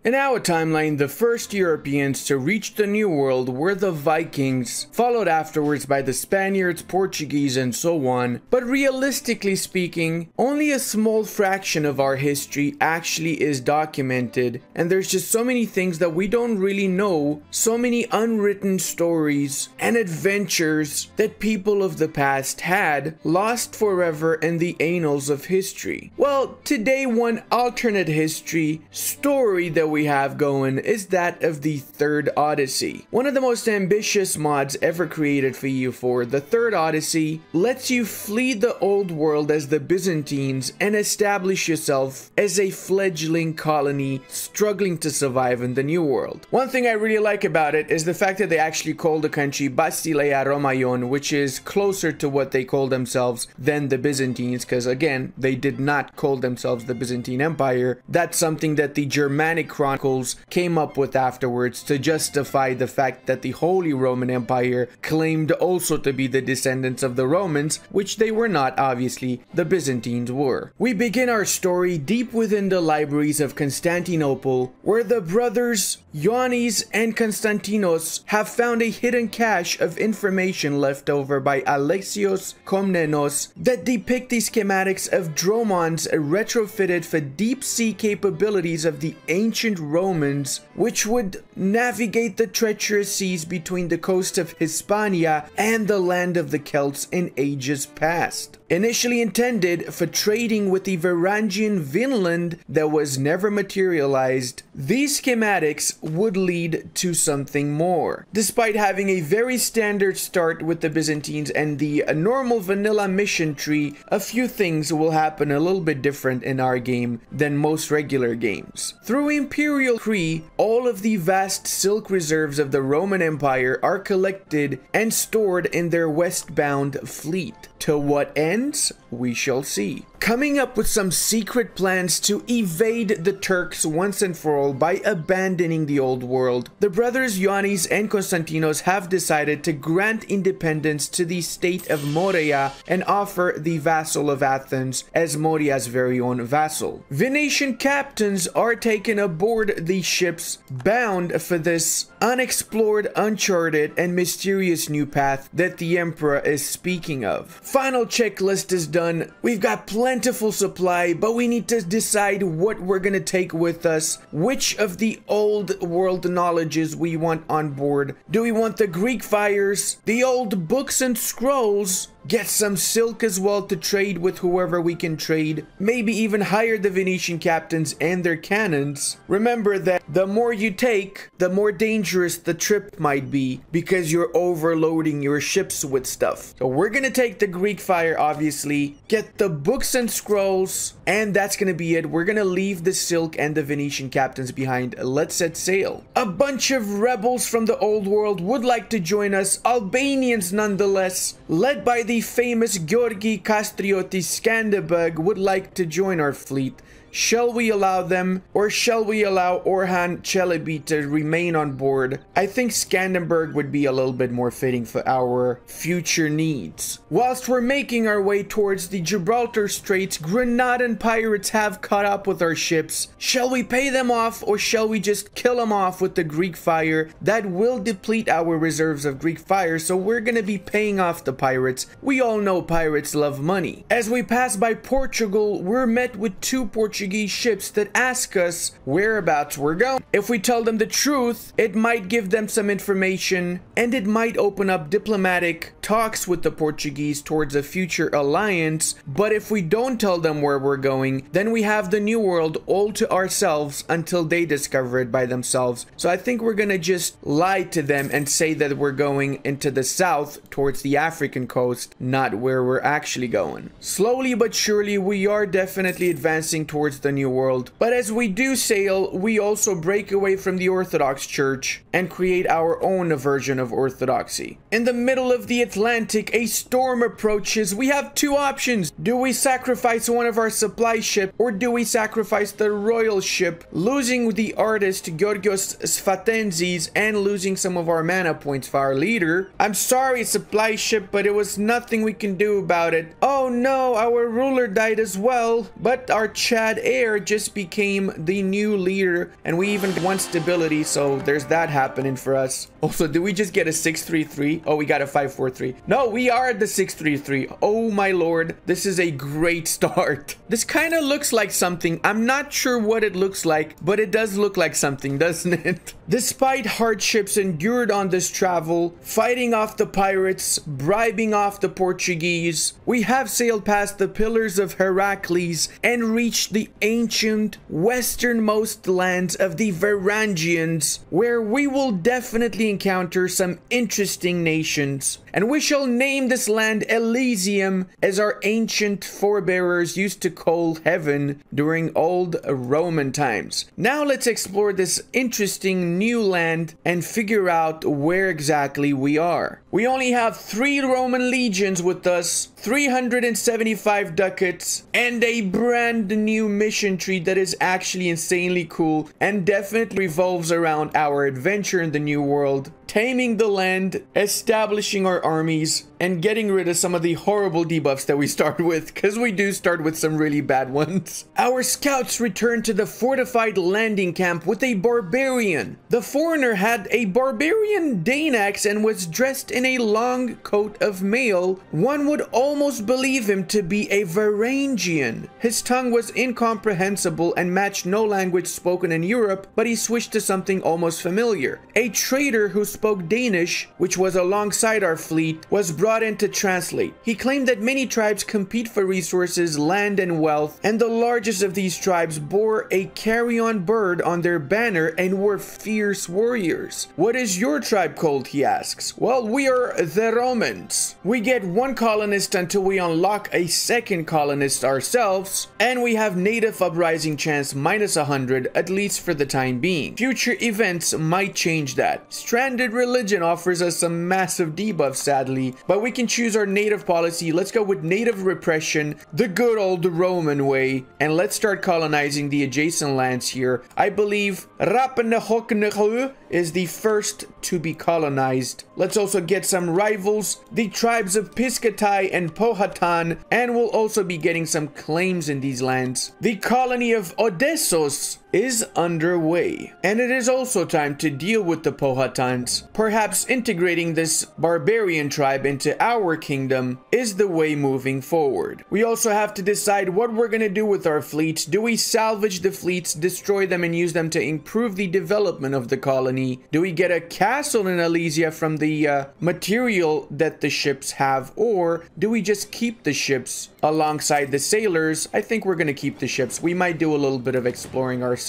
In our timeline, the first Europeans to reach the New World were the Vikings, followed afterwards by the Spaniards, Portuguese, and so on. But realistically speaking, only a small fraction of our history actually is documented, and there's just so many things that we don't really know, so many unwritten stories and adventures that people of the past had, lost forever in the annals of history. Well, today one alternate history story that we have going is that of the Third Odyssey. One of the most ambitious mods ever created for EU4, the Third Odyssey lets you flee the old world as the Byzantines and establish yourself as a fledgling colony struggling to survive in the New World. One thing I really like about it is the fact that they actually call the country Basileia Romaion, which is closer to what they call themselves than the Byzantines, because again, they did not call themselves the Byzantine Empire. That's something that the Germanic Chronicles came up with afterwards to justify the fact that the Holy Roman Empire claimed also to be the descendants of the Romans, which they were not, obviously, the Byzantines were. We begin our story deep within the libraries of Constantinople, where the brothers Ioannis and Konstantinos have found a hidden cache of information left over by Alexios Komnenos that depict the schematics of drones retrofitted for deep sea capabilities of the ancient Romans, which would navigate the treacherous seas between the coast of Hispania and the land of the Celts in ages past. Initially intended for trading with the Varangian Vinland that was never materialized, these schematics would lead to something more. Despite having a very standard start with the Byzantines and the normal vanilla mission tree, a few things will happen a little bit different in our game than most regular games. Through Imperial decree, all of the vast silk reserves of the Roman Empire are collected and stored in their westbound fleet. To what ends? We shall see. Coming up with some secret plans to evade the Turks once and for all by abandoning the old world, the brothers Ioannis and Konstantinos have decided to grant independence to the state of Morea and offer the vassal of Athens as Morea's very own vassal. Venetian captains are taken aboard these ships bound for this unexplored, uncharted, and mysterious new path that the emperor is speaking of. Final checklist is done. We've got plentiful supply, but we need to decide what we're gonna take with us, which of the old world knowledges we want on board. Do we want the Greek fires, the old books and scrolls, get some silk as well to trade with whoever we can trade, maybe even hire the Venetian captains and their cannons? Remember that the more you take, the more dangerous the trip might be because you're overloading your ships with stuff. So we're gonna take the Greek fire, obviously, get the books and scrolls, and that's gonna be it. We're gonna leave the silk and the Venetian captains behind. Let's set sail. A bunch of rebels from the old world would like to join us, Albanians nonetheless, led by the famous Georgi Kastriotis Skanderbeg would like to join our fleet. Shall we allow them, or shall we allow Orhan Çelebi to remain on board? I think Skanderbeg would be a little bit more fitting for our future needs. Whilst we're making our way towards the Gibraltar Straits, Granadan pirates have caught up with our ships. Shall we pay them off, or shall we just kill them off with the Greek fire? That will deplete our reserves of Greek fire, so we're gonna be paying off the pirates. We all know pirates love money. As we pass by Portugal, we're met with two Portuguese ships that ask us whereabouts we're going. If we tell them the truth, it might give them some information and it might open up diplomatic talks with the Portuguese towards a future alliance. But if we don't tell them where we're going, then we have the New World all to ourselves until they discover it by themselves. So I think we're gonna just lie to them and say that we're going into the south towards the African coast, not where we're actually going. Slowly but surely, we are definitely advancing towards the New World, but as we do sail, we also break away from the Orthodox Church and create our own version of Orthodoxy. In the middle of the Atlantic, a storm approaches. We have two options. Do we sacrifice one of our supply ships, or do we sacrifice the royal ship, losing the artist Georgios Sfatenzis and losing some of our mana points for our leader? I'm sorry, supply ship, but it was nothing we can do about it. Oh, Oh no, our ruler died as well, but our Chad heir just became the new leader, and we even won stability, so there's that happening for us. Also, did we just get a 633? Oh, we got a 543. No, we are at the 633. Oh my lord, this is a great start. This kind of looks like something. I'm not sure what it looks like, but it does look like something, doesn't it? Despite hardships endured on this travel, fighting off the pirates, bribing off the Portuguese, we have sailed past the pillars of Heracles and reached the ancient westernmost lands of the Varangians, where we will definitely encounter some interesting nations. And we shall name this land Elysium, as our ancient forebearers used to call heaven during old Roman times. Now let's explore this interesting new land and figure out where exactly we are. We only have 3 Roman legions with us, 375 ducats, and a brand new mission tree that is actually insanely cool and definitely revolves around our adventure in the New World, taming the land, establishing our armies, and getting rid of some of the horrible debuffs that we start with, because we do start with some really bad ones. Our scouts returned to the fortified landing camp with a barbarian. The foreigner had a barbarian Dane axe and was dressed in a long coat of mail. One would almost believe him to be a Varangian. His tongue was incomprehensible and matched no language spoken in Europe, but he switched to something almost familiar. A trader who spoke Danish, which was alongside our fleet, was brought in to translate. He claimed that many tribes compete for resources, land, and wealth, and the largest of these tribes bore a carrion bird on their banner and were fierce warriors. What is your tribe called, he asks. Well, we are the Romans. We get 1 colonist until we unlock a 2nd colonist ourselves, and we have native uprising chance -100, at least for the time being. Future events might change that. Stranded religion offers us some massive debuffs, sadly, but we can choose our native policy. Let's go with native repression, the good old Roman way, and let's start colonizing the adjacent lands here. I believe Rappenehoknehu is the first to be colonized. Let's also get some rivals, the tribes of Piscatai and Powhatan, and we'll also be getting some claims in these lands. The colony of Odessos is underway, and it is also time to deal with the Powhatans. Perhaps integrating this barbarian tribe into our kingdom is the way moving forward. We also have to decide what we're gonna do with our fleets. Do we salvage the fleets, destroy them, and use them to improve the development of the colony? Do we get a castle in Elysia from the material that the ships have, or do we just keep the ships alongside the sailors? I think we're gonna keep the ships. We might do a little bit of exploring ourselves.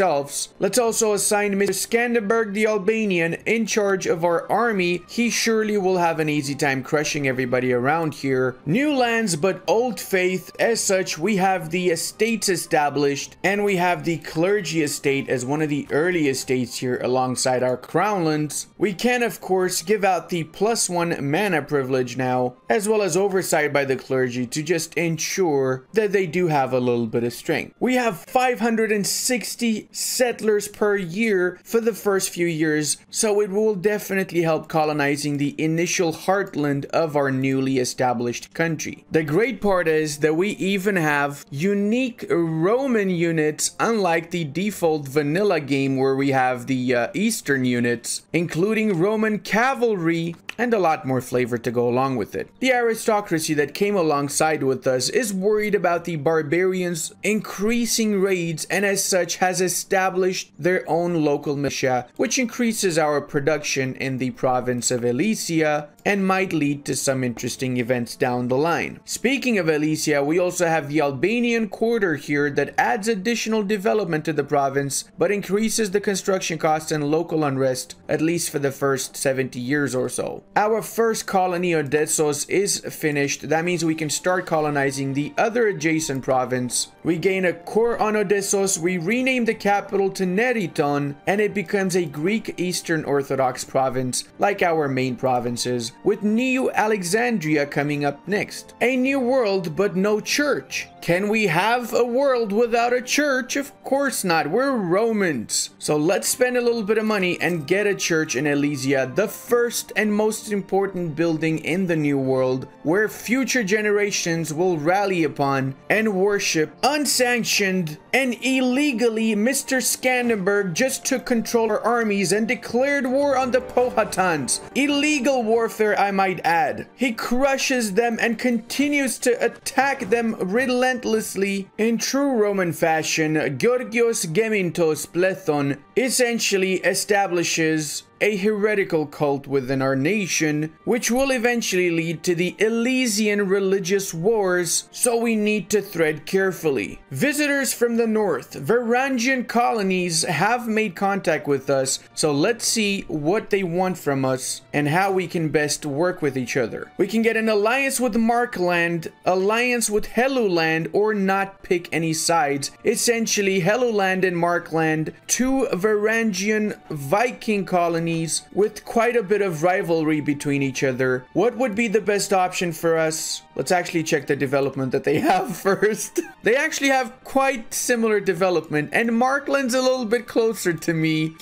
Let's also assign Mr. Skanderberg the Albanian in charge of our army. He surely will have an easy time crushing everybody around here. New lands but old faith. As such, we have the estates established, and we have the clergy estate as one of the early estates here alongside our crownlands. We can of course give out the +1 mana privilege now, as well as oversight by the clergy to just ensure that they do have a little bit of strength. We have 560 settlers per year for the first few years, so it will definitely help colonizing the initial heartland of our newly established country. The great part is that we even have unique Roman units, unlike the default vanilla game where we have the Eastern units, including Roman cavalry and a lot more flavor to go along with it. The aristocracy that came alongside with us is worried about the barbarians' increasing raids, and as such has established their own local militia, which increases our production in the province of Elysia and might lead to some interesting events down the line. Speaking of Elysia, we also have the Albanian quarter here that adds additional development to the province, but increases the construction costs and local unrest, at least for the first 70 years or so. Our first colony, Odessos, is finished. That means we can start colonizing the other adjacent province. We gain a core on Odessos, we rename the capital to Neriton, and it becomes a Greek Eastern Orthodox province like our main provinces, with New Alexandria coming up next. A new world, but no church. Can we have a world without a church? Of course not. We're Romans. So let's spend a little bit of money and get a church in Elysia, the first and most most important building in the New World, where future generations will rally upon and worship unsanctioned and illegally. Mr. Skanderberg just took control of our armies and declared war on the Powhatans. Illegal warfare, I might add. He crushes them and continues to attack them relentlessly. In true Roman fashion, Georgios Gemintos Plethon essentially establishes a heretical cult within our nation, which will eventually lead to the Elysian religious wars, so we need to tread carefully. Visitors from the north, Varangian colonies, have made contact with us, so let's see what they want from us and how we can best work with each other. We can get an alliance with Markland, alliance with Helluland, or not pick any sides. Essentially, Helluland and Markland, two Varangian Viking colonies with quite a bit of rivalry between each other. What would be the best option for us? Let's actually check the development that they have first. They actually have quite similar development, and Markland's a little bit closer to me.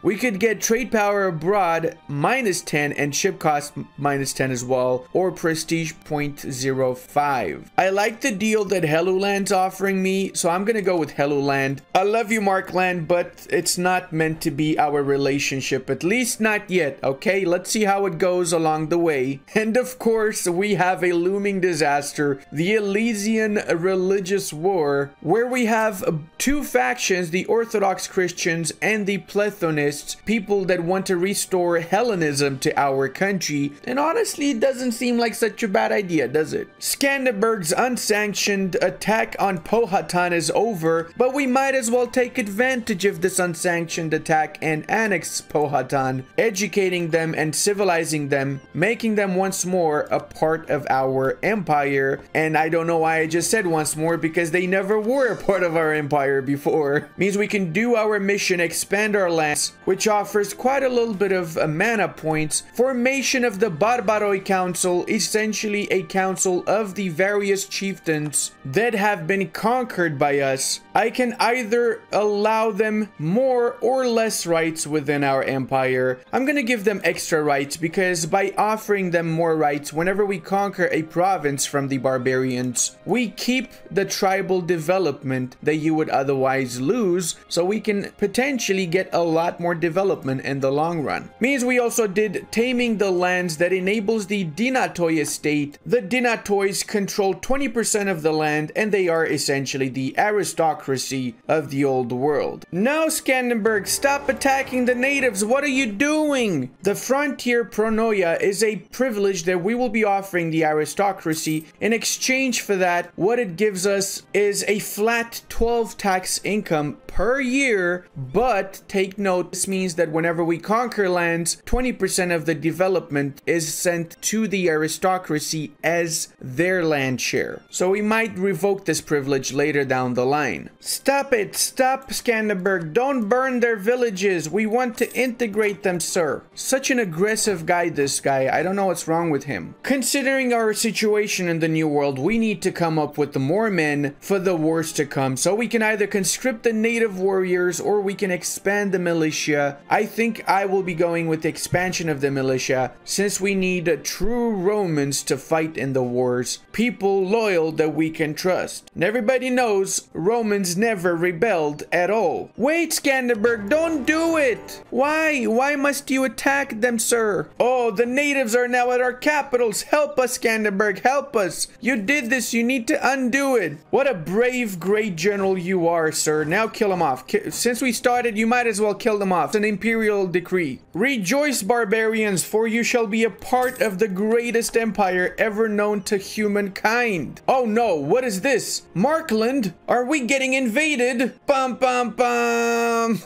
We could get trade power abroad -10 and ship cost -10 as well, or prestige 0.05. I like the deal that Helluland's offering me, so I'm gonna go with Helluland. I love you, Markland, but it's not meant to be our relationship, at least not yet, okay? Let's see how it goes along the way. And of course, we have a looming disaster, the Elysian religious war, where we have two factions, the Orthodox Christians and the Plethonists, people that want to restore Hellenism to our country. And honestly, it doesn't seem like such a bad idea, does it? Skanderberg's unsanctioned attack on Powhatan is over, but we might as well take advantage of this unsanctioned attack and annex Powhatan, educating them and civilizing them, making them once more a part of our empire. And I don't know why I just said once more, because they never were a part of our empire before. Means we can do our mission, expand our lands, which offers quite a little bit of mana points. Formation of the Barbaroi Council, essentially a council of the various chieftains that have been conquered by us. I can either allow them more or less rights within our empire. I'm gonna give them extra rights, because by offering them more rights, whenever we conquer a province from the barbarians, we keep the tribal development that you would otherwise lose, so we can potentially get a lot more development in the long run. Means we also did Taming the Lands, that enables the Dinatoi estate. The Dinatois control 20% of the land, and they are essentially the aristocracy of the old world. Now, Skanderberg, stop attacking the natives. What are you doing? The frontier pronoia is a privilege that we will be offering the aristocracy. In exchange for that, what it gives us is a flat 12 tax income per year, but take note, this means that whenever we conquer lands, 20% of the development is sent to the aristocracy as their land share. So we might revoke this privilege later down the line. Stop it! Stop, Skanderberg! Don't burn their villages! We want to integrate them, sir. Such an aggressive guy, this guy. I don't know what's wrong with him. Considering our situation in the New World, we need to come up with more men for the wars to come. So we can either conscript the native warriors, or we can expand the militia. I think I will be going with the expansion of the militia, since we need true Romans to fight in the wars. People loyal that we can trust. And everybody knows Romans never rebelled at all. Wait, Skanderberg, don't do it! Why? Why must you attack them, sir? Oh, the natives are now at our capitals. Help us, Skanderberg, help us. You did this, you need to undo it. What a brave, great general you are, sir. Now kill him off. Since we started, you might as well kill them off. It's an imperial decree. Rejoice, barbarians, for you shall be a part of the greatest empire ever known to humankind. Oh no, what is this? Markland? Are we getting invaded? Bum bum bum.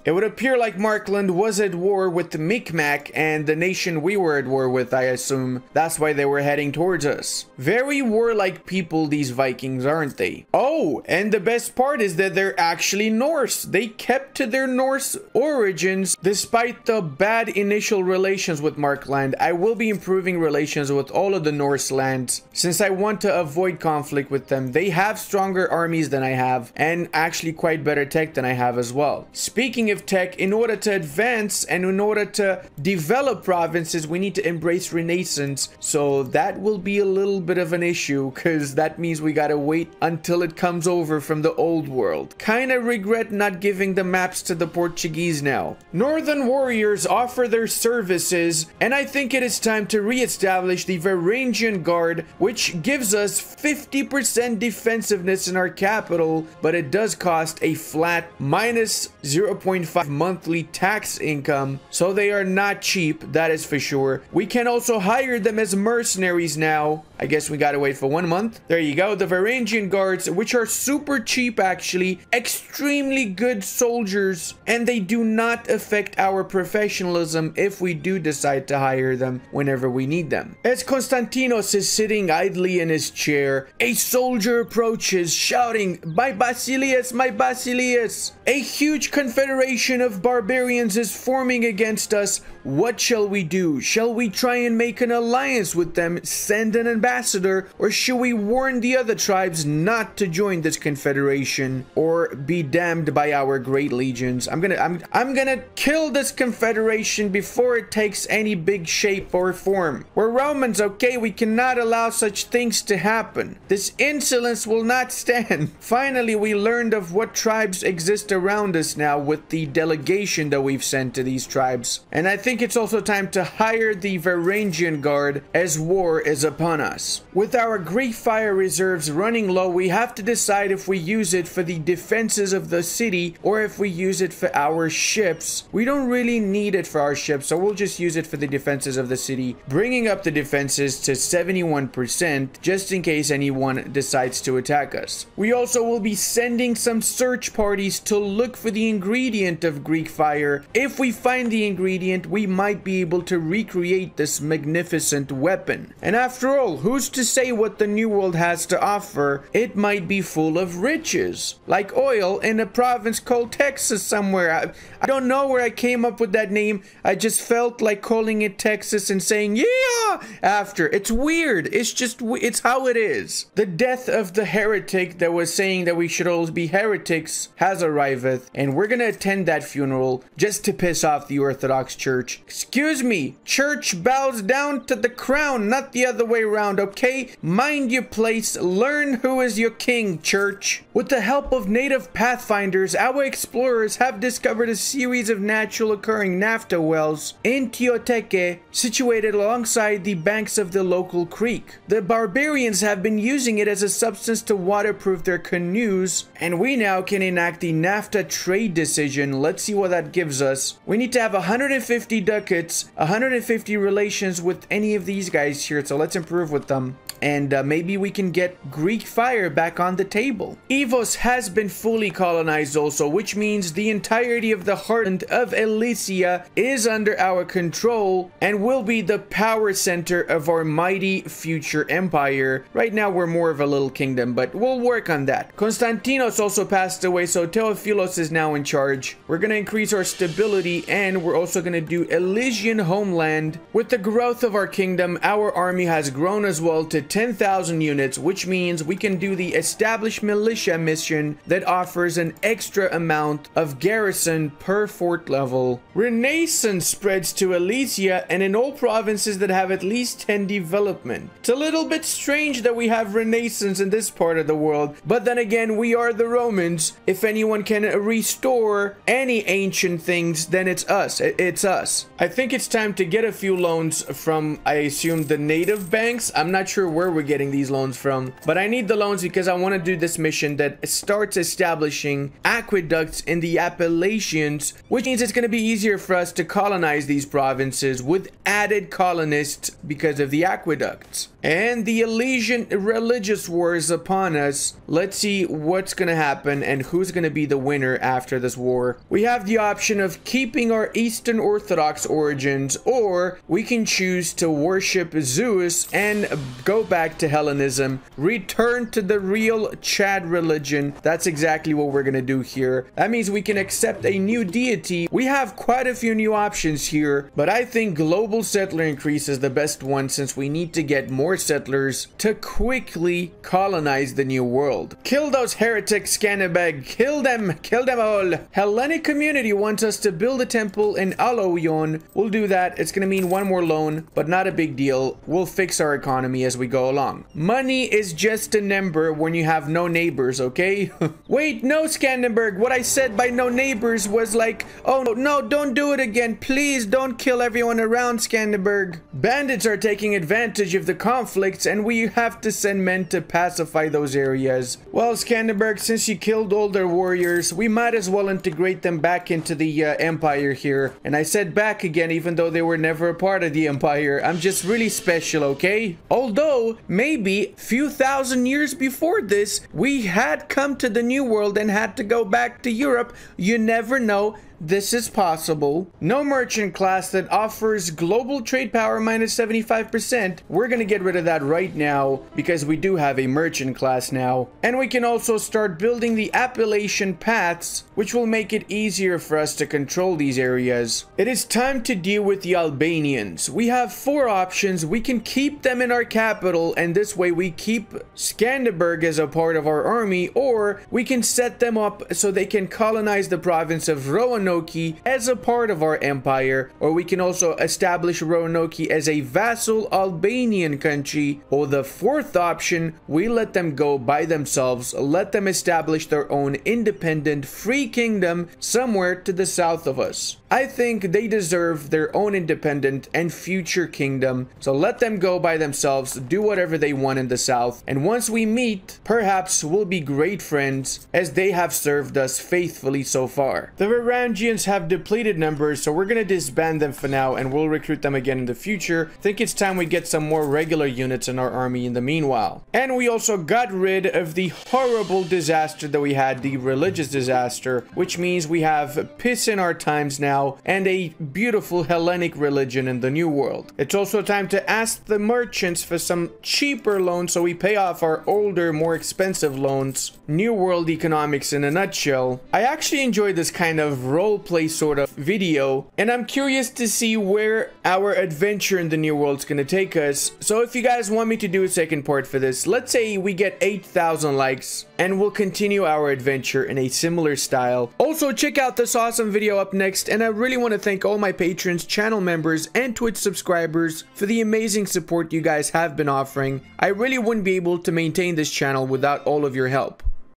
It would appear like Markland was at war with the Micmac and the nation we were at war with, I assume. That's why they were heading towards us. Very warlike people, these Vikings, aren't they? Oh, and the best part is that they're actually Norse. They kept to their Norse origins despite the bad initial relations with Markland. I will be improving relations with all of the Norse lands, since I want to avoid conflict with them. They have stronger armies than I have, and actually quite better tech than I have as well. Speaking of tech. In order to advance and in order to develop provinces, we need to embrace Renaissance. So that will be a little bit of an issue, because that means we gotta wait until it comes over from the old world. Kinda regret not giving the maps to the Portuguese now. Northern warriors offer their services, and I think it is time to re-establish the Varangian Guard, which gives us 50% defensiveness in our capital, but it does cost a flat minus 0.5 monthly tax income, so they are not cheap, that is for sure. We can also hire them as mercenaries now. I guess we gotta wait for 1 month. There you go, the Varangian Guards, which are super cheap actually, extremely good soldiers, and they do not affect our professionalism if we do decide to hire them whenever we need them. As Constantinos is sitting idly in his chair, a soldier approaches shouting, "My Basileus, my Basileus! A huge confederation of barbarians is forming against us. What shall we do? Shall we try and make an alliance with them, send an ambassador, or should we warn the other tribes not to join this confederation or be damned by our great legions? I'm gonna kill this confederation before it takes any big shape or form. We're Romans, okay? We cannot allow such things to happen. This insolence will not stand." Finally, we learned of what tribes exist around us now with the delegation that we've sent to these tribes. And I think it's also time to hire the Varangian Guard as war is upon us. With our Greek fire reserves running low, we have to decide if we use it for the defenses of the city or if we use it for our ships. We don't really need it for our ships, so we'll just use it for the defenses of the city, bringing up the defenses to 71% just in case anyone decides to attack us. We also will be sending some search parties to look for the ingredient of Greek fire. If we find the ingredient, we might be able to recreate this magnificent weapon. And after all, who's to say what the New World has to offer? It might be full of riches, like oil in a province called Texas somewhere. I don't know where I came up with that name. I just felt like calling it Texas and saying yeah after. It's weird. It's how it is. The death of the heretic that was saying that we should always be heretics has arrived, and we're gonna attend that funeral just to piss off the Orthodox Church. Excuse me, church bows down to the crown, not the other way around, okay? Mind your place, learn who is your king, church. With the help of native pathfinders, our explorers have discovered a series of natural occurring naphtha wells in Teoteque, situated alongside the banks of the local creek. The barbarians have been using it as a substance to waterproof their canoes, and we now can enact the naphtha trade decision. Let's see what that gives us. We need to have 150 ducats, 150 relations with any of these guys here, so let's improve with them. And maybe we can get Greek fire back on the table. Evos has been fully colonized also, which means the entirety of the heartland of Elysia is under our control and will be the power center of our mighty future empire. Right now we're more of a little kingdom, but we'll work on that. Constantinos also passed away, so Theophilos is now in charge. We're gonna increase our stability, and we're also gonna do Elysian homeland. With the growth of our kingdom, our army has grown as well to 10,000 units, which means we can do the established militia mission that offers an extra amount of garrison per fort level. Renaissance spreads to Elysia and in all provinces that have at least 10 development. It's a little bit strange that we have Renaissance in this part of the world, but then again, we are the Romans. If anyone can restore any ancient things, then it's us. It's us. I think it's time to get a few loans from, I assume, the native banks. I'm not sure where we're getting these loans from, but I need the loans because I want to do this mission that starts establishing aqueducts in the Appalachians, which means it's going to be easier for us to colonize these provinces with added colonists because of the aqueducts. And the Elysian religious war is upon us. Let's see what's going to happen and who's going to be the winner after this war. We have the option of keeping our Eastern Orthodox origins, or we can choose to worship Zeus and go back to Hellenism, return to the real Chad religion. That's exactly what we're going to do here. That means we can accept a new deity. We have quite a few new options here, but I think global settler increase is the best one since we need to get more more settlers to quickly colonize the new world. Kill those heretics, Scanderbeg. Kill them all. Hellenic community wants us to build a temple in Aloyon. We'll do that. It's gonna mean one more loan, but not a big deal. We'll fix our economy as we go along. Money is just a number when you have no neighbors, okay? Wait, no, Scandenberg. What I said by no neighbors was like, oh no, don't do it again. Please don't kill everyone around, Scandenberg. Bandits are taking advantage of the conflicts and we have to send men to pacify those areas. Well, Scandenberg, since you killed all their warriors, we might as well integrate them back into the empire here. And I said back again, even though they were never a part of the empire. I'm just really special, okay? Although, maybe few thousand years before this, we had come to the New World and had to go back to Europe. You never know. This is possible. No merchant class that offers global trade power minus 75%. We're gonna get rid of that right now because we do have a merchant class now. And we can also start building the Appalachian paths, which will make it easier for us to control these areas. It is time to deal with the Albanians. We have 4 options. We can keep them in our capital, and this way we keep Skanderberg as a part of our army, or we can set them up so they can colonize the province of Roanoke as a part of our empire, or we can also establish Roanoke as a vassal Albanian country, or the 4th option, we let them go by themselves, let them establish their own independent free kingdom somewhere to the south of us. I think they deserve their own independent and future kingdom, so let them go by themselves, do whatever they want in the south, and once we meet, perhaps we'll be great friends, as they have served us faithfully so far. The Varangians have depleted numbers, so we're gonna disband them for now, and we'll recruit them again in the future. I think it's time we get some more regular units in our army in the meanwhile. And we also got rid of the horrible disaster that we had, the religious disaster, which means we have peace in our times now, and a beautiful Hellenic religion in the New World. It's also time to ask the merchants for some cheaper loans so we pay off our older, more expensive loans. New World economics in a nutshell. I actually enjoyed this kind of roleplay sort of video, and I'm curious to see where our adventure in the New World is going to take us. So if you guys want me to do a second part for this, let's say we get 8,000 likes, and we'll continue our adventure in a similar style. Also, check out this awesome video up next, and I really want to thank all my patrons, channel members, and Twitch subscribers for the amazing support you guys have been offering. I really wouldn't be able to maintain this channel without all of your help.